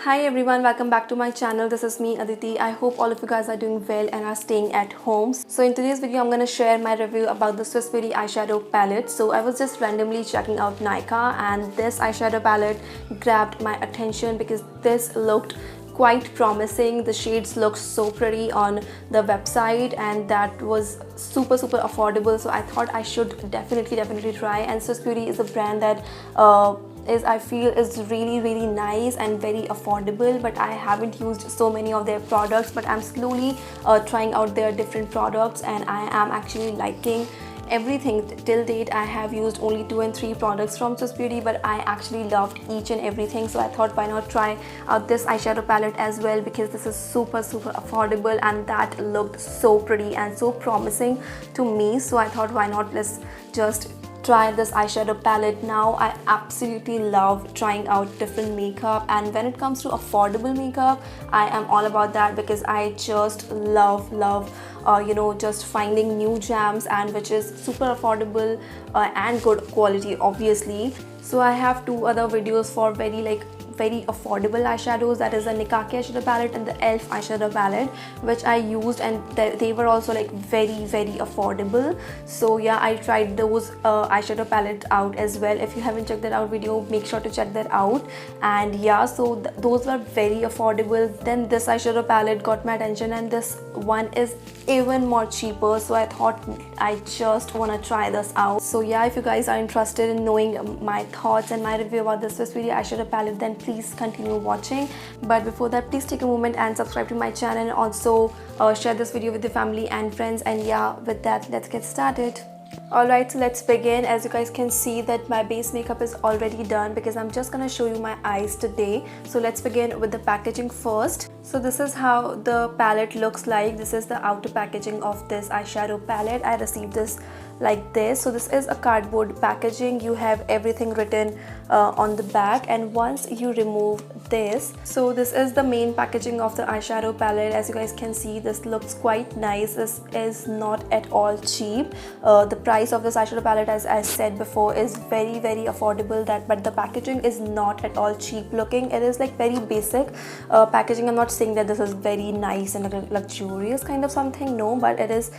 Hi everyone, welcome back to my channel. This is me Aditi. I hope all of you guys are doing well and are staying at home. So in today's video I'm going to share my review about the Swiss Beauty eyeshadow palette. So I was just randomly checking out Nykaa and this eyeshadow palette grabbed my attention because this looked quite promising. The shades looked so pretty on the website and that was super affordable, so I thought I should definitely try. And Swiss Beauty is a brand that I feel is really nice and very affordable, but I haven't used so many of their products, but I'm slowly trying out their different products and I am actually liking everything. Till date I have used only 2 and 3 products from Swiss Beauty, but I actually loved each and everything, so I thought why not try out this eyeshadow palette as well, because this is super affordable and that looked so pretty and so promising to me. So I thought why not, let's just try this eyeshadow palette. Now I absolutely love trying out different makeup, and when it comes to affordable makeup I am all about that, because I just love just finding new gems and which is super affordable and good quality obviously. So I have 2 other videos for very affordable eyeshadows, that is the Nikaki eyeshadow palette and the ELF eyeshadow palette, which I used, and they were also like very affordable. So yeah, I tried those eyeshadow palette out as well. If you haven't checked that out video, make sure to check that out. And yeah, so those were very affordable. Then this eyeshadow palette got my attention and this one is even more cheaper, so I thought I just want to try this out. So yeah, if you guys are interested in knowing my thoughts and my review about this Swiss Beauty eyeshadow palette, then please continue watching. But before that, please take a moment and subscribe to my channel, and also share this video with your family and friends. And yeah, with that, let's get started. Alright, so let's begin. As you guys can see that my base makeup is already done, because I'm just gonna show you my eyes today. So let's begin with the packaging first. So this is how the palette looks like. This is the outer packaging of this eyeshadow palette. I received this like this. So this is a cardboard packaging. You have everything written on the back, and once you remove this, so this is the main packaging of the eyeshadow palette. As you guys can see, this looks quite nice. This is not at all cheap. The price of this eyeshadow palette, as I said before, is very affordable, but the packaging is not at all cheap looking. It is like very basic packaging. I'm not saying that this is very nice and luxurious kind of something, no, but it is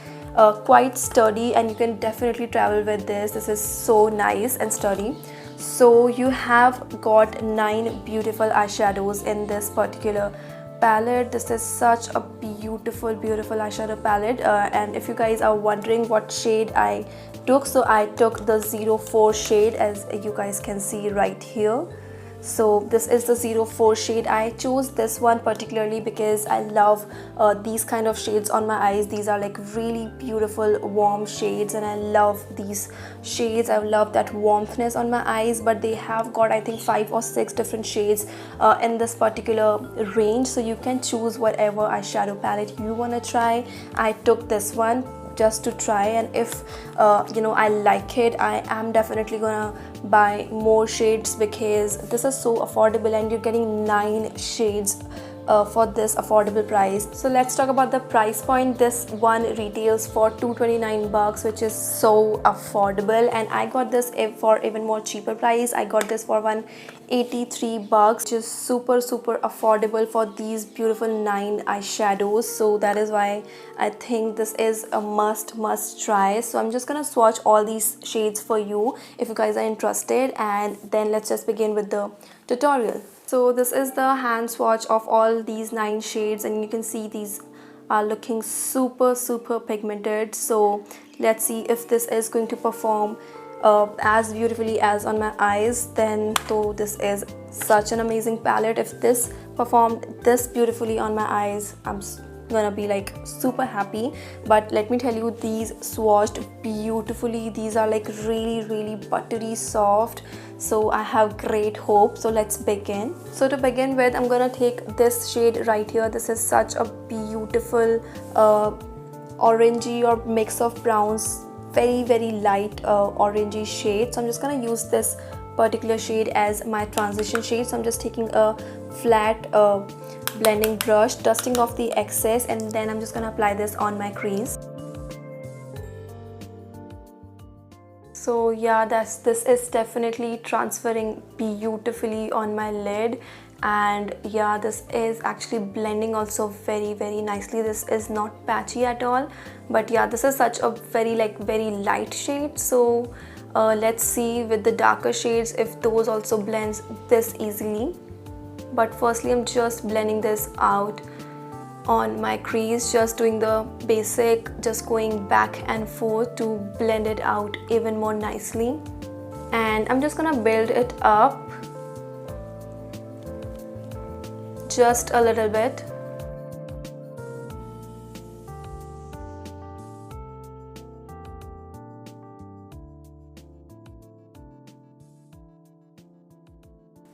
quite sturdy and you can definitely travel with this. This is so nice and sturdy. So you have got 9 beautiful eyeshadows in this particular palette. This is such a beautiful eyeshadow palette, and if you guys are wondering what shade I took, so I took the 04 shade, as you guys can see right here. So this is the 04 shade. I chose this one particularly because I love these kind of shades on my eyes. These are like really beautiful warm shades and I love these shades. I love that warmthness on my eyes, but they have got I think 5 or 6 different shades in this particular range, so you can choose whatever eyeshadow palette you want to try. I took this one just to try, and if I like it, I am definitely gonna buy more shades, because this is so affordable and you're getting 9 shades for this affordable price. So let's talk about the price point. This one retails for 229 bucks, which is so affordable, and I got this for even more cheaper price. I got this for 183 bucks, which is super affordable for these beautiful 9 eyeshadows. So that is why I think this is a must try. So I'm just gonna swatch all these shades for you if you guys are interested, and then let's just begin with the tutorial. So this is the hand swatch of all these 9 shades, and you can see these are looking super pigmented. So let's see if this is going to perform as beautifully as on my eyes. Then so this is such an amazing palette. If this performed this beautifully on my eyes, I'm gonna be like super happy. But let me tell you, these swatched beautifully. These are like really buttery soft, so I have great hope. So let's begin. So to begin with, I'm gonna take this shade right here. This is such a beautiful orangey or mix of browns, very light orangey shade. So I'm just gonna use this particular shade as my transition shade. So I'm just taking a flat blending brush, dusting off the excess, and then I'm just gonna apply this on my crease. So yeah, this is definitely transferring beautifully on my lid, And yeah, this is actually blending also very nicely. This is not patchy at all, but yeah, this is such a very light shade. So let's see with the darker shades if those also blends this easily. But firstly, I'm just blending this out on my crease, just doing the basic, just going back and forth to blend it out even more nicely. And I'm just gonna build it up just a little bit.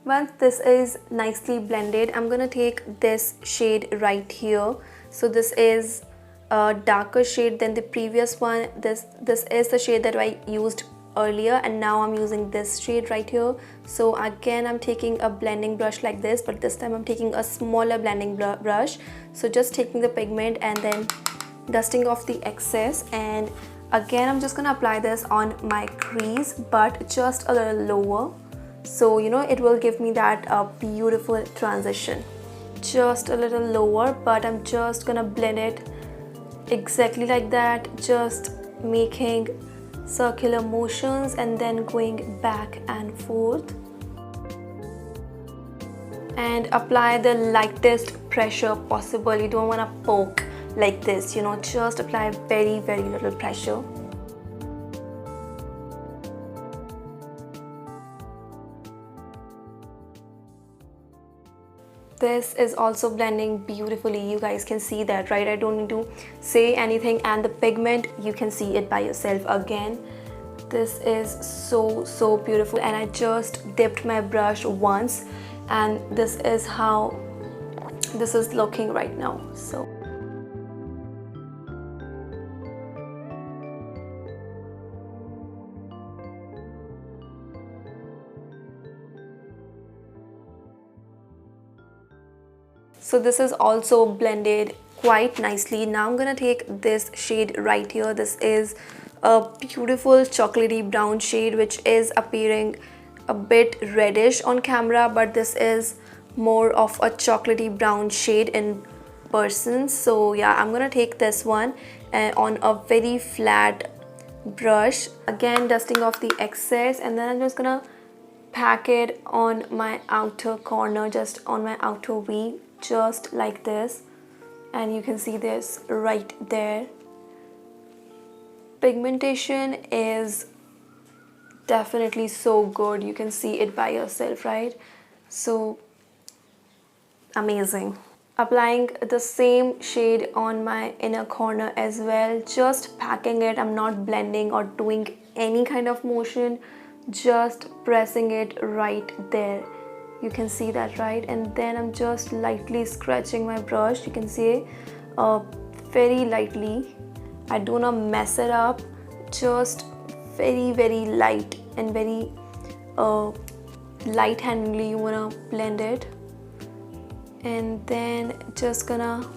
Once this is nicely blended, I'm gonna take this shade right here. So this is a darker shade than the previous one. This is the shade that I used earlier, and now I'm using this shade right here. So again, I'm taking a blending brush like this, but this time I'm taking a smaller blending brush. So just taking the pigment and then dusting off the excess, and again I'm just gonna apply this on my crease, but just a little lower, so you know it will give me that beautiful transition. Just a little lower, but I'm just gonna blend it exactly like that, just making circular motions and then going back and forth, and apply the lightest pressure possible. You don't want to poke like this, you know, just apply very little pressure. This is also blending beautifully. You guys can see that, right? I don't need to say anything, and the pigment, you can see it by yourself. Again, this is so beautiful, and I just dipped my brush once, and this is how this is looking right now. So this is also blended quite nicely. Now I'm gonna take this shade right here. This is a beautiful chocolatey brown shade, which is appearing a bit reddish on camera, but this is more of a chocolatey brown shade in person. So yeah, I'm gonna take this one on a very flat brush, again dusting off the excess, and then I'm just gonna pack it on my outer corner, just on my outer V, just like this, and you can see this right there. Pigmentation is definitely so good. You can see it by yourself, right? So amazing. Applying the same shade on my inner corner as well, just packing it. I'm not blending or doing any kind of motion, just pressing it right there. You can see that, right? And then I'm just lightly scratching my brush. You can see very lightly. I do not mess it up, just very light and very light handedly you wanna blend it, and then just gonna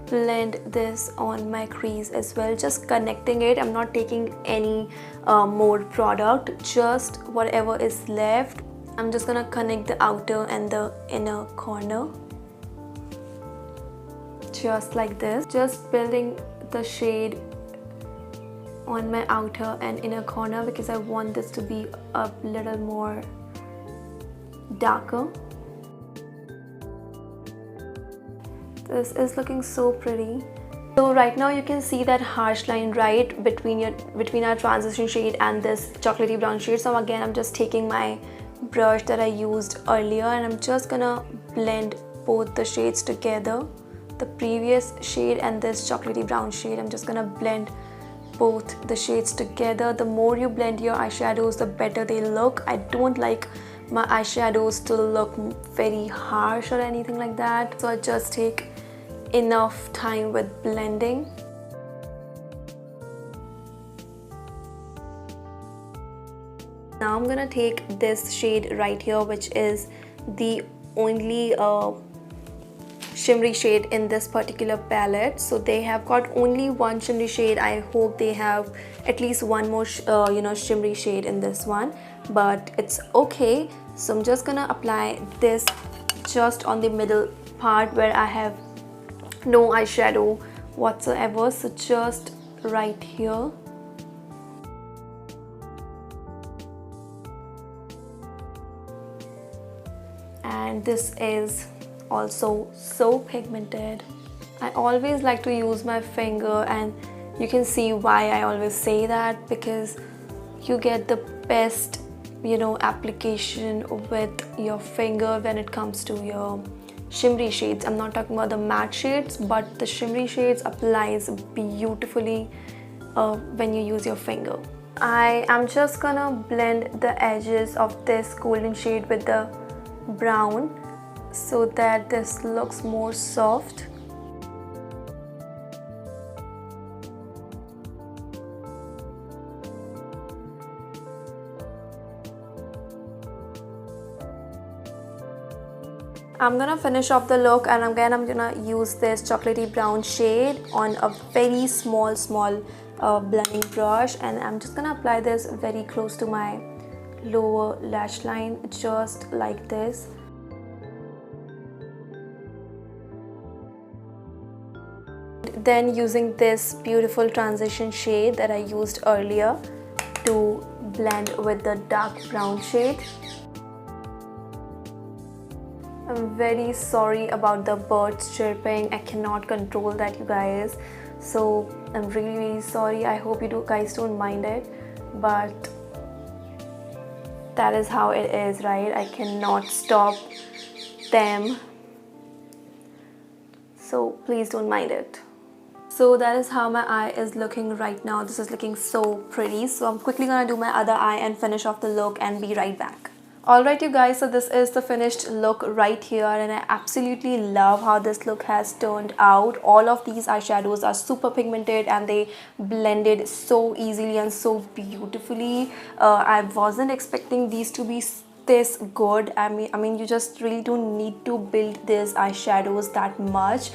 blend this on my crease as well, just connecting it. I'm not taking any more product, just whatever is left. I'm just gonna connect the outer and the inner corner, just like this, just building the shade on my outer and inner corner because I want this to be a little more darker. This is looking so pretty. So right now you can see that harsh line right between our transition shade and this chocolatey brown shade. So again, I'm just taking my brush that I used earlier, and I'm just gonna blend both the shades together, the previous shade and this chocolatey brown shade. I'm just gonna blend both the shades together. The more you blend your eyeshadows, the better they look. I don't like my eyeshadows to look very harsh or anything like that, so I just take enough time with blending. Now I'm gonna take this shade right here, which is the only shimmery shade in this particular palette. So they have got only one shimmery shade. I hope they have at least one more shimmery shade in this one, but it's okay. So I'm just gonna apply this just on the middle part where I have no eyeshadow whatsoever, so just right here. And this is also so pigmented. I always like to use my finger, and you can see why I always say that, because you get the best, you know, application with your finger when it comes to your shimmery shades. I'm not talking about the matte shades, but the shimmery shades applies beautifully when you use your finger. I am just gonna blend the edges of this golden shade with the brown so that this looks more soft. I'm gonna finish off the look, and I'm gonna use this chocolatey brown shade on a very small blending brush, and I'm just gonna apply this very close to my lower lash line, just like this. Then using this beautiful transition shade that I used earlier to blend with the dark brown shade. I'm very sorry about the birds chirping. I cannot control that, you guys, so I'm really sorry. I hope you guys don't mind it, but that is how it is, right? I cannot stop them, so please don't mind it. So that is how my eye is looking right now. This is looking so pretty. So I'm quickly gonna do my other eye and finish off the look and be right back. Alright you guys, so this is the finished look right here, and I absolutely love how this look has turned out. All of these eyeshadows are super pigmented and they blended so easily and so beautifully. I wasn't expecting these to be this good. I mean you just really don't need to build these eyeshadows that much.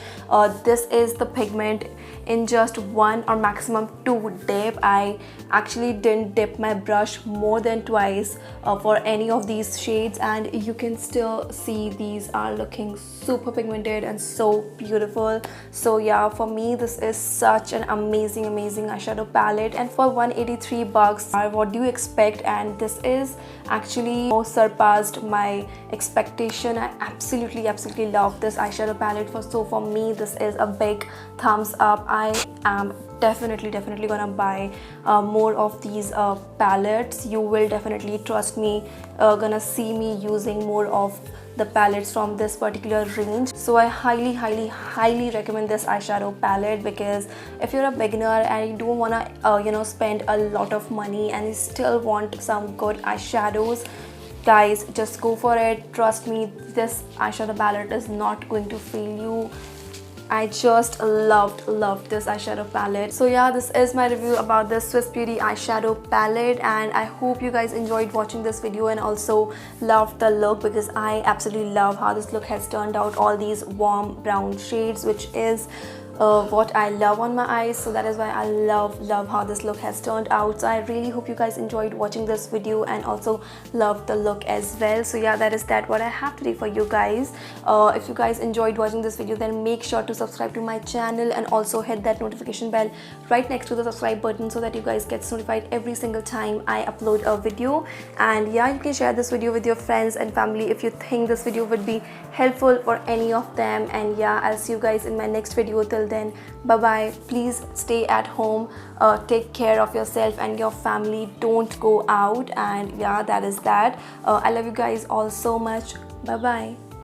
This is the pigment in just 1 or maximum 2 dip. I actually didn't dip my brush more than twice for any of these shades, and you can still see these are looking super pigmented and so beautiful. So yeah, for me this is such an amazing eyeshadow palette, and for 183 bucks, what do you expect? And this is actually surpassed my expectation. I absolutely love this eyeshadow palette. For me this is a big thumbs up. I am definitely gonna buy more of these palettes. You will definitely, trust me, gonna see me using more of the palettes from this particular range. So I highly recommend this eyeshadow palette, because if you're a beginner and you don't wanna you know, spend a lot of money and you still want some good eyeshadows, guys, just go for it. Trust me, this eyeshadow palette is not going to fail you. I just loved this eyeshadow palette. So yeah, this is my review about the Swiss Beauty eyeshadow palette, and I hope you guys enjoyed watching this video and also loved the look, because I absolutely love how this look has turned out. All these warm brown shades, which is what I love on my eyes, so that is why I love how this look has turned out. So I really hope you guys enjoyed watching this video and also loved the look as well. So yeah, that is what I have today for you guys. If you guys enjoyed watching this video, then make sure to subscribe to my channel and also hit that notification bell right next to the subscribe button, so that you guys get notified every single time I upload a video. And yeah, you can share this video with your friends and family if you think this video would be helpful for any of them. And yeah, I'll see you guys in my next video. Till then, bye bye. Please stay at home, take care of yourself and your family, don't go out, and yeah, that is I love you guys all so much. Bye bye.